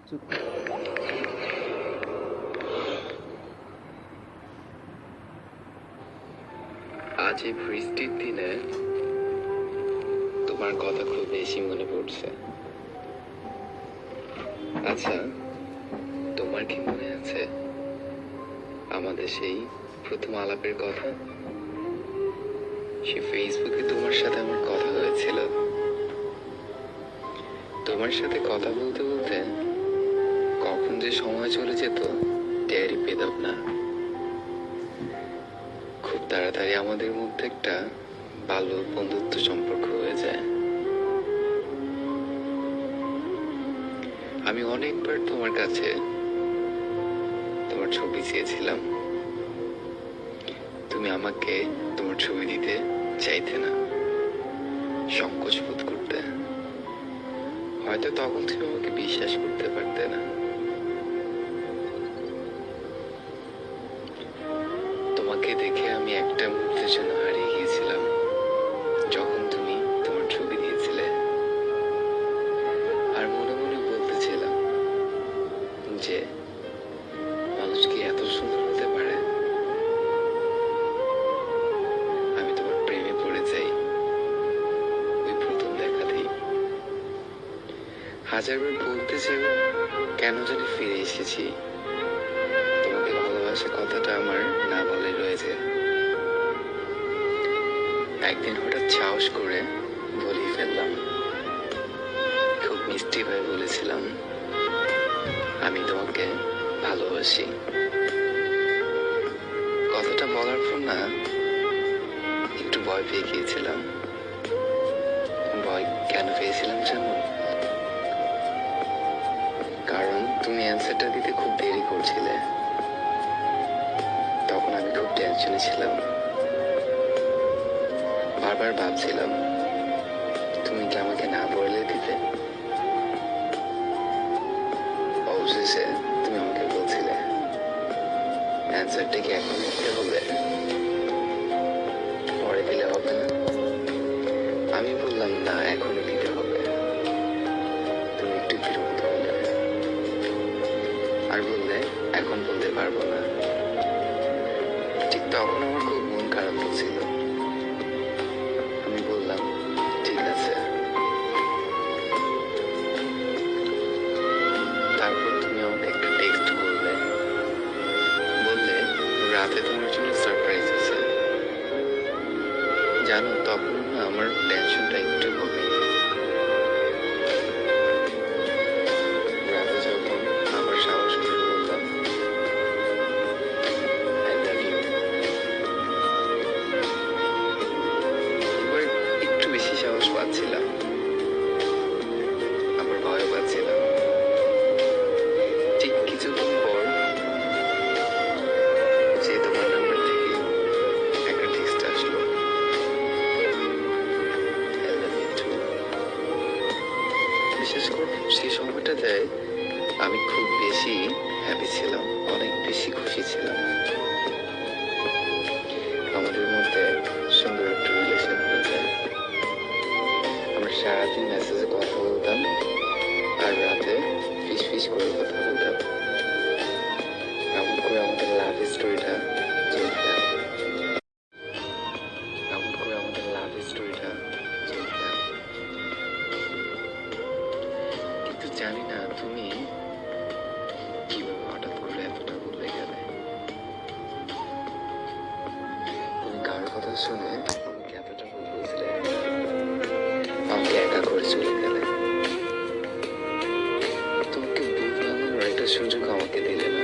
চুপ। আজ এই বৃষ্টির দিনে তোমার কথা খুব বেশি মনে পড়ছে। আচ্ছা, তোমার কি মনে আছে আমাদের সেই প্রথম আলাপের কথা? সে ফেসবুকে তোমার সাথে আমার কথা হয়েছিল। তোমার সাথে কথা বলতে বলতে কখন যে সময় চলে যেত টেরই পেতাম না। খুব তাড়াতাড়ি আমাদের মধ্যে একটা ভালো বন্ধুত্ব সম্পর্ক হয়ে যায়। আমি অনেকবার তোমার কাছে তোমার ছবি চেয়েছিলাম, তুমি আমাকে তোমার ছবি দিতে চাইতে না, সংকোচ বোধ করতে। হয়তো তখন তুমি আমাকে বিশ্বাস করতে পারতে না। তোমাকে দেখে আমি একটা মুহূর্তের জন্য হারিয়ে গিয়েছিলাম যখন তুমি তোমার ছবি দিয়েছিলে। আর মনে মনে বলতেছিলাম যে মানুষ কি এত সুন্দর হতে পারে। আমি তোমার প্রেমে পড়ে যাই ওই প্রথম দেখাতেই। হাজারবার বলতে চেয়েও কেন জানি ফিরে এসেছি। তোমাকে ভালোবাসা কথাটা আমার না বলে রয়েছে। একদিন হঠাৎ সাহস করে বলেই ফেললাম। খুব মিষ্টি ভাবে বলেছিলাম, আমি তোমাকে ভালোবাসি। কথাটা বলার পর না একটু ভয় পেয়ে গিয়েছিলাম। ভয় কেন পেয়েছিলাম জানো? কারণ তুমি অ্যান্সারটা দিতে খুব দেরি করছিলে। তখন আমি খুব টেনশনে ছিলাম। বারবার ভাবছিলাম তুমি কি আমাকে না বলে দিতে। অবশেষে তুমি আমাকে বলছিলে অ্যান্সারটা কি এখন দিতে হবে, পরে দিলে হবে না। আমি বললাম না, এখনই দিতে হবে। তুমি একটু বিরক্ত হলে আর বললে এখন বলতে পারবো না। ঠিক তখন আমার খুব মন খারাপ হচ্ছিল। আমি বললাম ঠিক আছে। তারপর তুমি আমাকে একটা টেক্সট করলে, বললে রাতে তোমার জন্য সারপ্রাইজ আছে। জানো তখন না আমার টেনশনটা একটু কমে। রাতে যখন আবার সাহস করে বললাম আই লাভ ইউ, এবার একটু বেশি সাহস পাচ্ছিলাম, আবার ভয় পাচ্ছিলাম। ঠিক কিছুক্ষণ পর যে তোমার নাম্বার থেকে একটা টেক্সট আসলো, I love you too। বিশেষ করে সেই সময়টাতে আমি খুব বেশি হ্যাপি ছিলাম, অনেক বেশি খুশি ছিলাম। আমাদের মধ্যে সুন্দর একটা রিলেশন হয়েছে। আমরা সারাদিন মেসেজে কথা বলতাম আর রাতে ফিস ফিস করে কথা বলতাম। এমন করে আমাদের লাভ স্টোরিটা চলতে এমন করে আমাদের লাভ স্টোরিটা চলতে। কিন্তু জানি না তুমি কিভাবে হঠাৎ করে এতটা বদলে গেলে। তুমি কার কথা শুনে আমাকে এতটা বলছিলে, আমাকে একা করে চলে গেলে। তোমাকে বুক ভাঙানোর একটা সুযোগ আমাকে দিলে না।